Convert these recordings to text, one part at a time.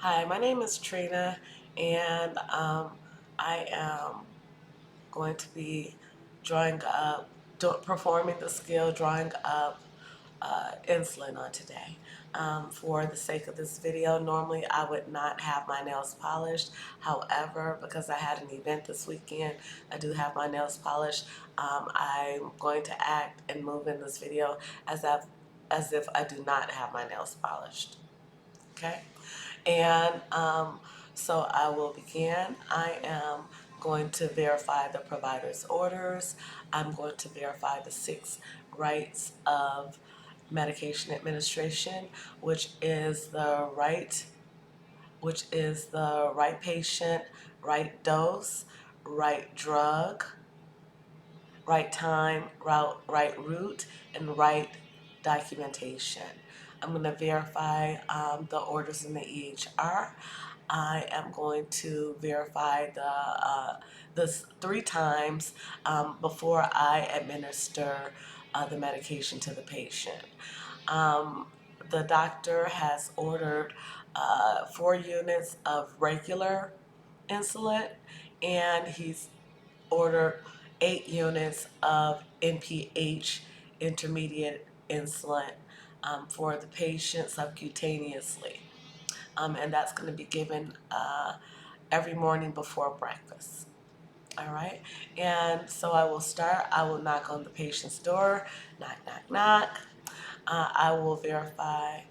Hi, my name is Trina, and I am going to be drawing up, performing the skill drawing up insulin on today. For the sake of this video, normally I would not have my nails polished. However, because I had an event this weekend, I do have my nails polished. I'm going to act and move in this video as if I do not have my nails polished. Okay? And so I will begin. I am going to verify the provider's orders. I'm going to verify the 6 rights of medication administration, which is the right patient, right dose, right drug, right time, right route, and right documentation. I'm going to verify the orders in the EHR. I am going to verify this 3 times before I administer the medication to the patient. Um, the doctor has ordered 4 units of regular insulin, and he's ordered 8 units of NPH intermediate insulin for the patient subcutaneously. And that's going to be given every morning before breakfast. All right, and so I will start. I will knock on the patient's door. Knock, knock, knock. I will verify.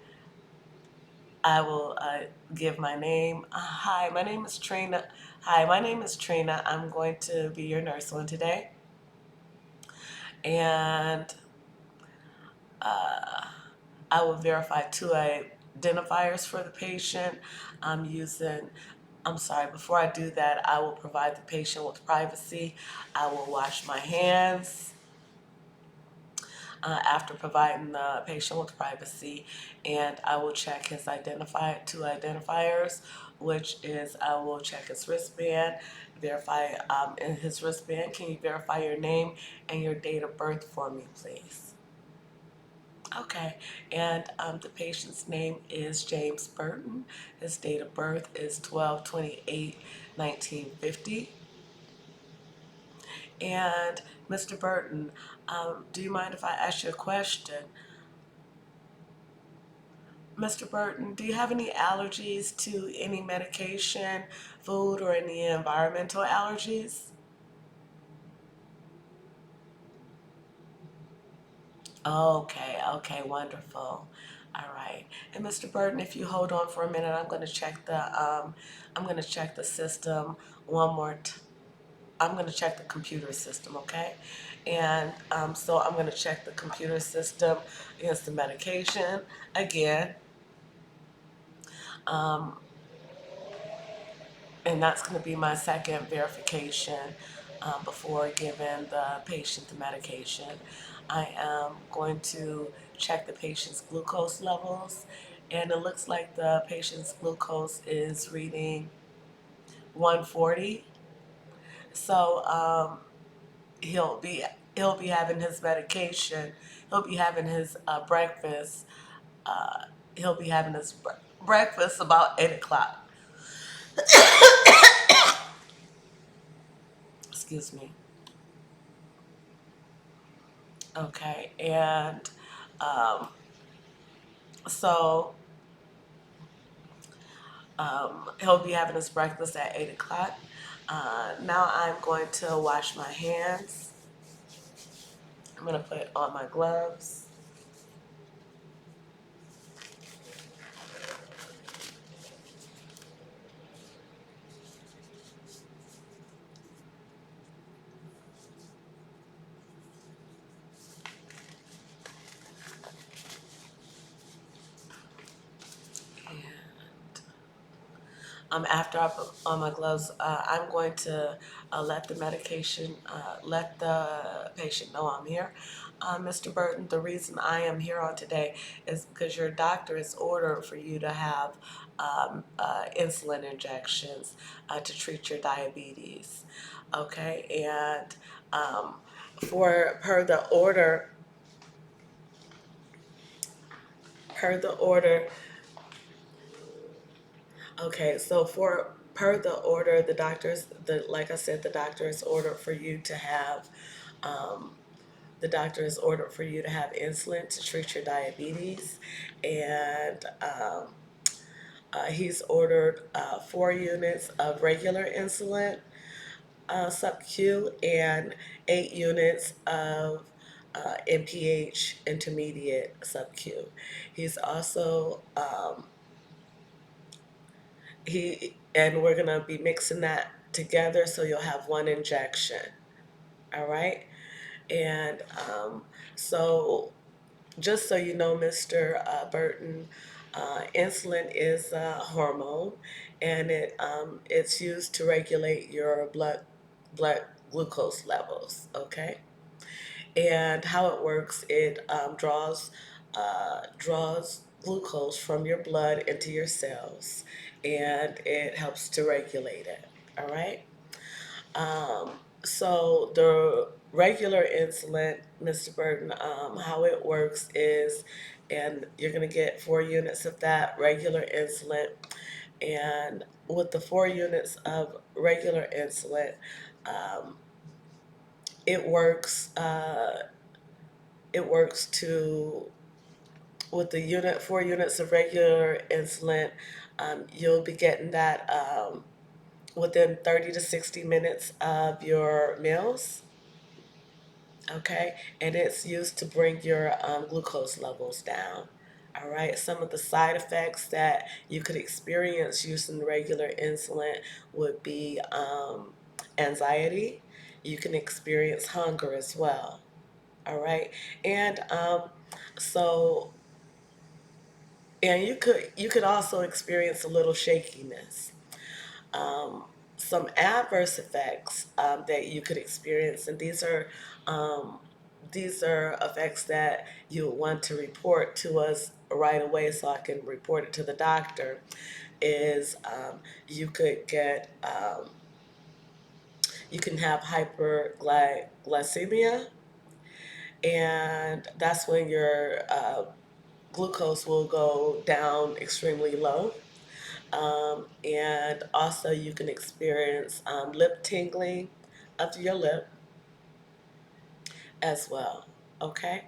I will give my name. Hi, my name is Trina. Hi, my name is Trina. I'm going to be your nurse one today. And I will verify 2 identifiers for the patient. I'm sorry, before I do that, I will provide the patient with privacy. I will wash my hands after providing the patient with privacy, and I will check his 2 identifiers, which is I will check his wristband, verify in his wristband. Can you verify your name and your date of birth for me, please? Okay, and the patient's name is James Burton. His date of birth is 12/28/1950. And Mr. Burton, do you mind if I ask you a question? Mr. Burton, do you have any allergies to any medication, food, or any environmental allergies? Okay, okay, wonderful. All right. And Mr. Burton, if you hold on for a minute, I'm going to check the system one more I'm going to check the computer system, okay? And so I'm going to check the computer system against the medication again. Um, and that's going to be my second verification before giving the patient the medication. I am going to check the patient's glucose levels, and it looks like the patient's glucose is reading 140. So he'll be he'll be having his medication. He'll be having his breakfast. Uh, he'll be having his breakfast about 8 o'clock. Excuse me. Okay, and um, so he'll be having his breakfast at 8 o'clock. Now I'm going to wash my hands. I'm going to put on my gloves. And after I put on my gloves, I'm going to let the patient know I'm here. Mr. Burton, the reason I am here on today is because your doctor has ordered for you to have insulin injections to treat your diabetes. Okay, and for per the order, Okay, so for per the order, the doctors, the like I said, the doctor has ordered for you to have, um, the doctor has ordered for you to have insulin to treat your diabetes, and he's ordered 4 units of regular insulin sub-Q and 8 units of NPH intermediate sub-Q. He's also and we're gonna be mixing that together so you'll have one injection. All right, and so just so you know, Mr. Burton, insulin is a hormone, and it's used to regulate your blood glucose levels. Okay, and how it works, it draws glucose from your blood into your cells, and it helps to regulate it. All right. Um, so the regular insulin, Mr. Burton, how it works is, and you're going to get 4 units of that regular insulin, and with the 4 units of regular insulin, um, it works. It works to with the 4 units of regular insulin, you'll be getting that within 30 to 60 minutes of your meals. Okay, and it's used to bring your glucose levels down. All right, some of the side effects that you could experience using regular insulin would be anxiety. You can experience hunger as well. All right, and so and you could also experience a little shakiness. Um, some adverse effects that you could experience, and um, these are effects that you would want to report to us right away, so I can report it to the doctor. Is you could get you can have hyperglycemia, and that's when your glucose will go down extremely low. And also, you can experience lip tingling of your lip as well. Okay.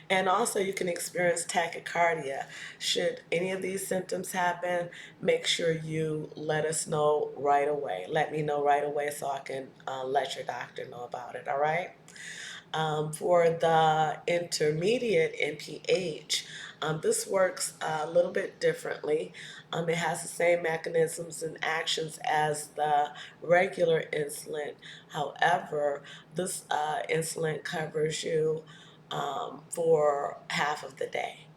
And also, you can experience tachycardia. Should any of these symptoms happen, make sure you let us know right away. Let me know right away so I can let your doctor know about it. All right. For the intermediate NPH, this works a little bit differently. It has the same mechanisms and actions as the regular insulin. However, this insulin covers you for half of the day,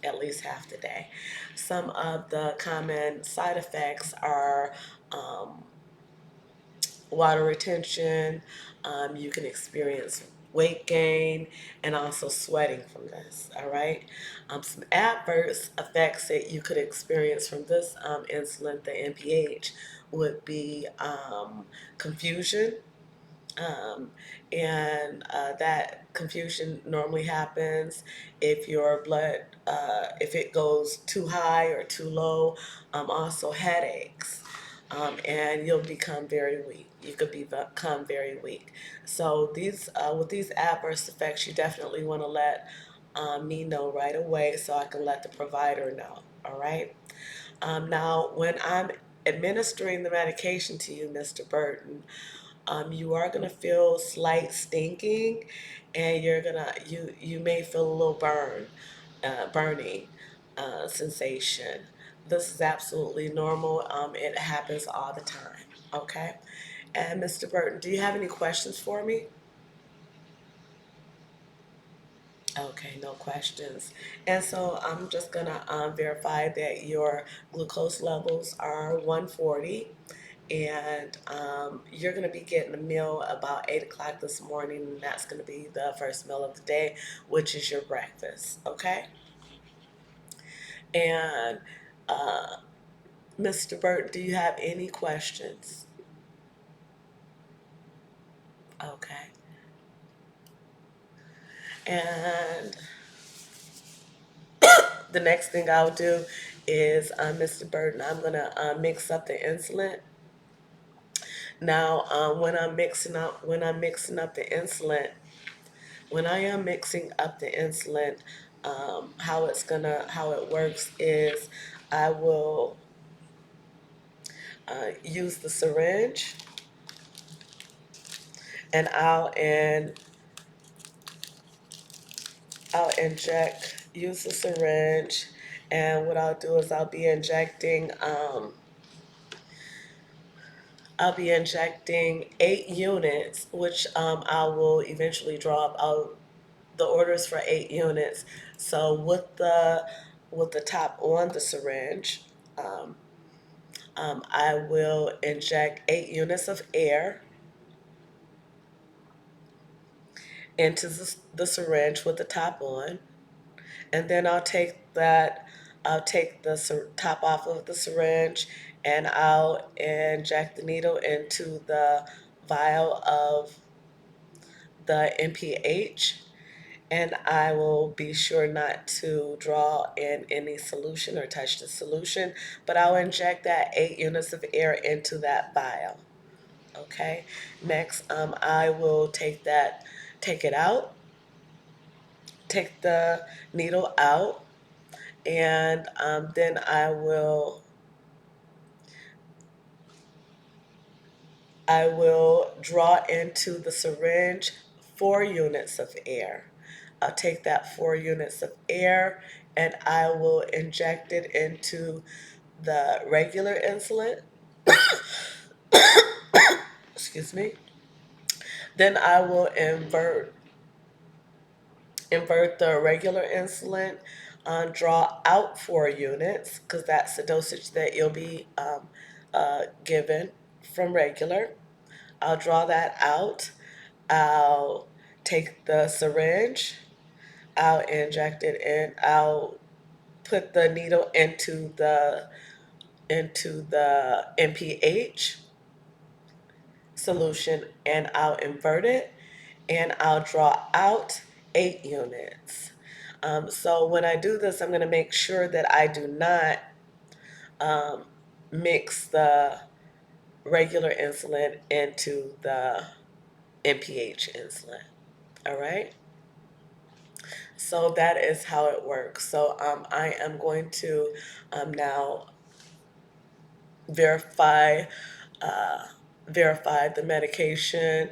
at least half the day. Some of the common side effects are um, water retention. You can experience weight gain and also sweating from this. All right. Some adverse effects that you could experience from this insulin, the NPH, would be confusion, um, and that confusion normally happens if your blood, if it goes too high or too low. Also, headaches, and you'll become very weak. You could become very weak. So with these adverse effects, you definitely want to let me know right away so I can let the provider know. All right. Now, when I'm administering the medication to you, Mr. Burton, you are gonna feel slight stinking, and you may feel a little burning sensation. This is absolutely normal. It happens all the time. Okay. And Mr. Burton, do you have any questions for me? Okay, no questions. And so I'm just gonna verify that your glucose levels are 140, and you're going to be getting a meal about 8 o'clock this morning, and that's going to be the first meal of the day, which is your breakfast. Okay. And uh, Mr. Burt, do you have any questions? Okay. And the next thing I'll do is, Mr. Burton, I'm gonna mix up the insulin. Now, when I am mixing up the insulin, how it works is I will use the syringe, and I'll use the syringe, and what I'll do is I'll be injecting 8 units, which I will eventually draw up. The orders for 8 units. So with the top on the syringe, um, I will inject 8 units of air into the syringe with the top on, and then I'll take the top off of the syringe, and I'll inject the needle into the vial of the NPH, and I will be sure not to draw in any solution or touch the solution, but I'll inject that 8 units of air into that vial. Okay. Next, I will take it out, take the needle out, and then I will draw into the syringe 4 units of air. I'll take that 4 units of air, and I will inject it into the regular insulin. Excuse me. Then I will invert the regular insulin, draw out 4 units, because that's the dosage that you'll be given from regular. I'll draw that out. I'll take the syringe. I'll inject it in. I'll put the needle into the NPH solution, and I'll invert it, and I'll draw out 8 units. So when I do this, I'm going to make sure that I do not um, mix the regular insulin into the NPH insulin. All right. So that is how it works. So I am going to now verify uh, verify the medication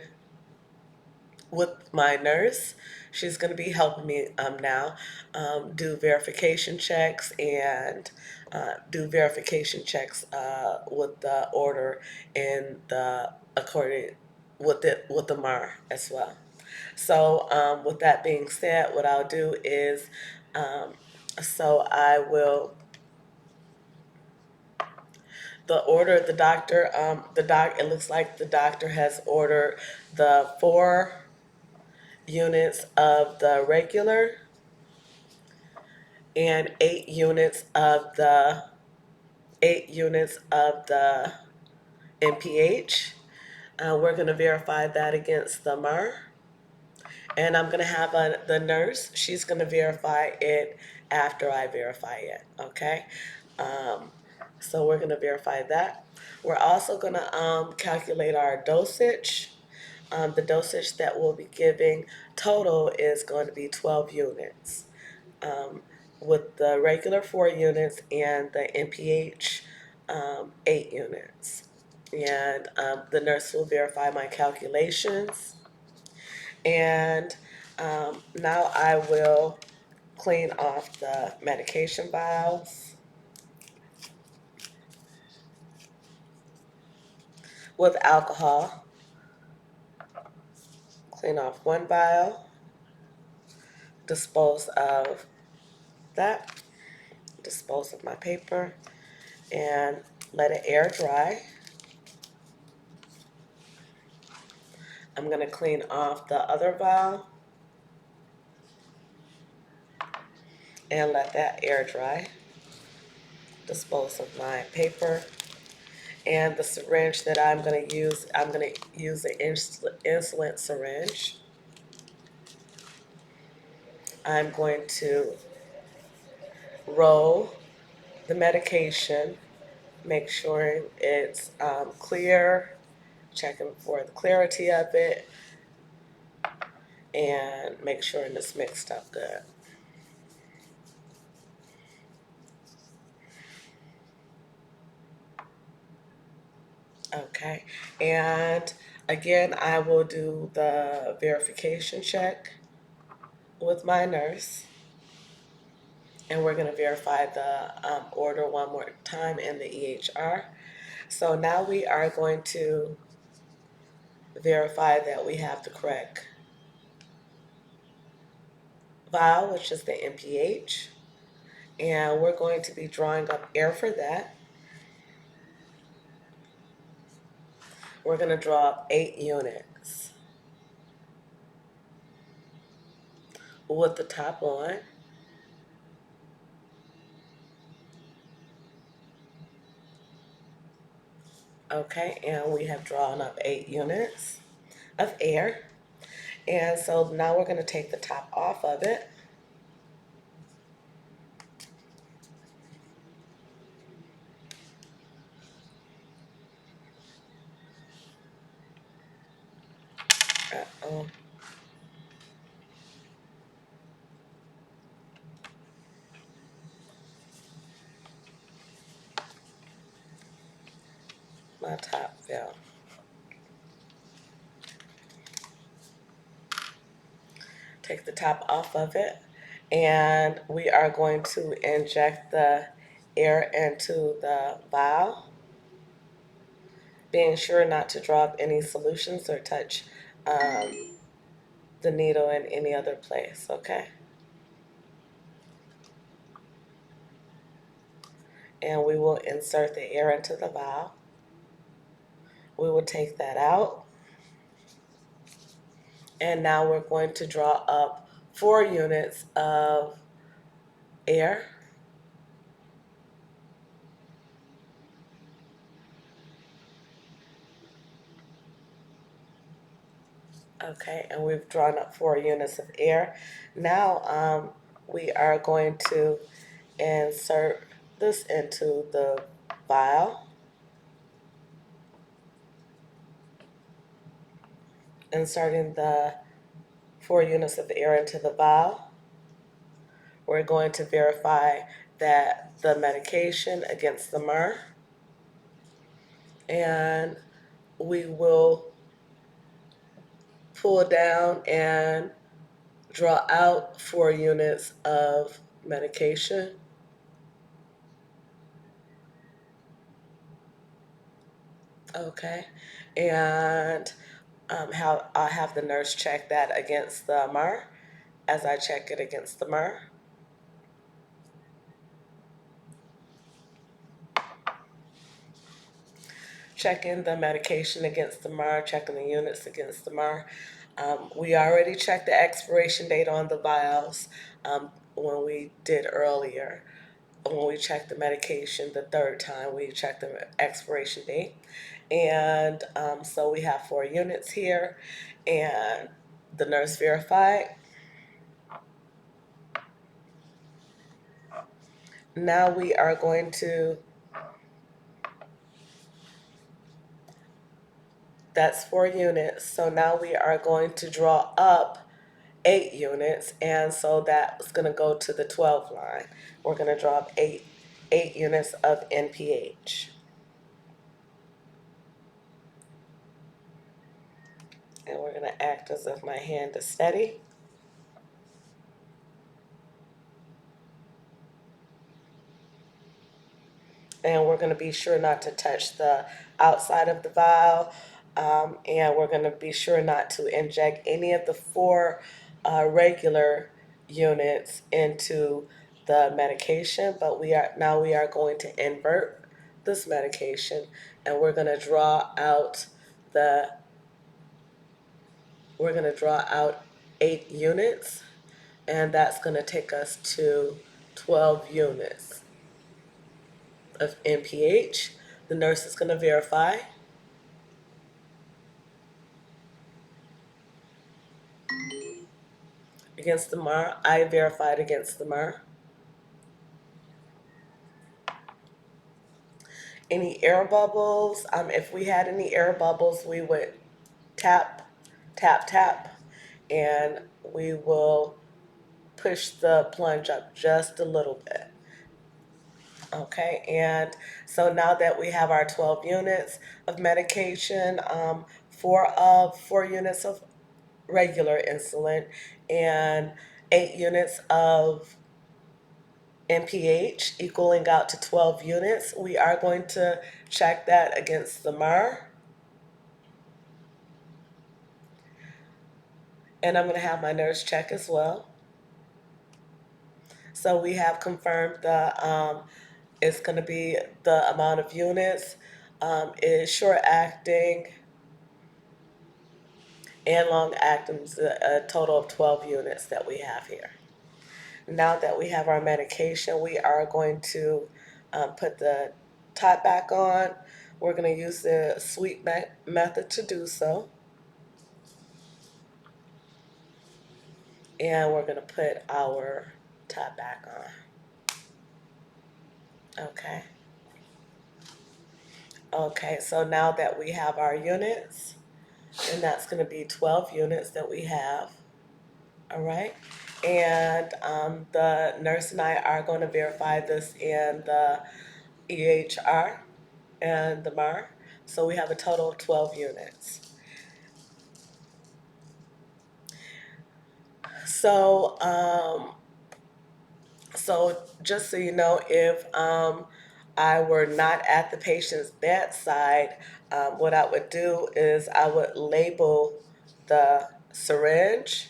with my nurse. She's going to be helping me now do verification checks, and with the order and the according with the MAR as well. So with that being said, what I'll do is um, so I will the order it looks like the doctor has ordered the 4 units of the regular and 8 units of the NPH. We're going to verify that against the MR, and I'm going to have the nurse. She's going to verify it after I verify it. Okay. Um, so we're going to verify that. We're also going to calculate our dosage. The dosage that we'll be giving total is going to be 12 units, with the regular 4 units and the NPH 8 units. And the nurse will verify my calculations. And now I will clean off the medication vials with alcohol. Clean off one vial, dispose of that, dispose of my paper, and let it air dry. I'm going to clean off the other vial and let that air dry. Dispose of my paper and the syringe that I'm going to use. I'm going to use an insulin syringe. I'm going to roll the medication, make sure it's clear, checking for the clarity of it, and make sure it's mixed up good. Okay, and again, I will do the verification check with my nurse, and we're going to verify the order one more time in the EHR. So now we are going to verify that we have the correct vial, which is the MPH, and we're going to be drawing up air for that. We're going to draw up 8 units with the top on. Okay, and we have drawn up 8 units of air. And so now we're going to take the top off of it. Uh-oh. My top fell. Take the top off of it, and we are going to inject the air into the vial, being sure not to drop any solutions or touch the needle in any other place, okay? And we will insert the air into the vial. We will take that out. And now we're going to draw up 4 units of air. Okay, and we've drawn up 4 units of air. Now we are going to insert this into the vial, inserting the 4 units of air into the vial. We're going to verify that the medication against the MER, and we will pull down and draw out 4 units of medication. Okay, and I'll have the nurse check that against the MER as I check it against the MER. Checking the medication against the MER, checking the units against the MER. We already checked the expiration date on the vials when we did earlier. When we checked the medication the third time, we checked the expiration date. And so we have 4 units here, and the nurse verified. Now we are going to, that's 4 units. So now we are going to draw up 8 units, and so that's going to go to the 12 line. We're going to draw up eight units of NPH. And we're going to act as if my hand is steady. And we're going to be sure not to touch the outside of the vial. And we're going to be sure not to inject any of the 4 regular units into the medication, but we are going to invert this medication, and the we're going to draw out 8 units, and that's going to take us to 12 units of NPH. The nurse is going to verify. Against the MER, I verified against the MER. Any air bubbles, if we had any air bubbles, we would tap, tap, tap, and we will push the plunge up just a little bit. Okay, and so now that we have our 12 units of medication, 4 units of regular insulin, and 8 units of NPH, equaling out to 12 units, we are going to check that against the MR. And I'm going to have my nurse check as well. So we have confirmed it's going to be the amount of units, is short acting and long acting, a total of 12 units that we have here. Now that we have our medication, we are going to put the top back on. We're going to use the sweep method to do so. And we're going to put our top back on. Okay. Okay, so now that we have our units, and that's going to be 12 units that we have. All right. And the nurse and I are going to verify this in the EHR and the MAR. So we have a total of 12 units. So, just so you know, if I were not at the patient's bedside, what I would do is I would label the syringe.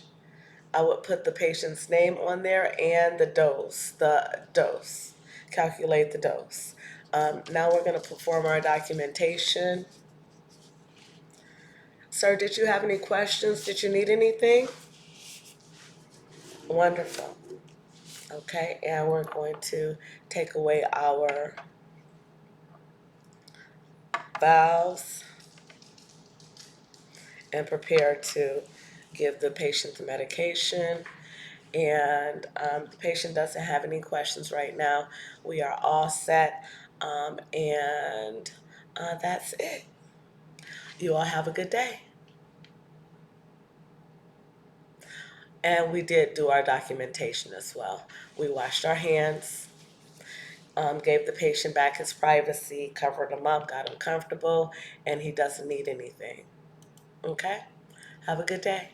I would put the patient's name on there and the dose, calculate the dose. Now we're going to perform our documentation. Sir, did you have any questions? Did you need anything? Wonderful. Okay, and we're going to take away our valves and prepare to give the patient the medication. And the patient doesn't have any questions right now. We are all set, and that's it. You all have a good day. And we did do our documentation as well. We washed our hands, gave the patient back his privacy, covered him up, got him comfortable, and he doesn't need anything. Okay? Have a good day.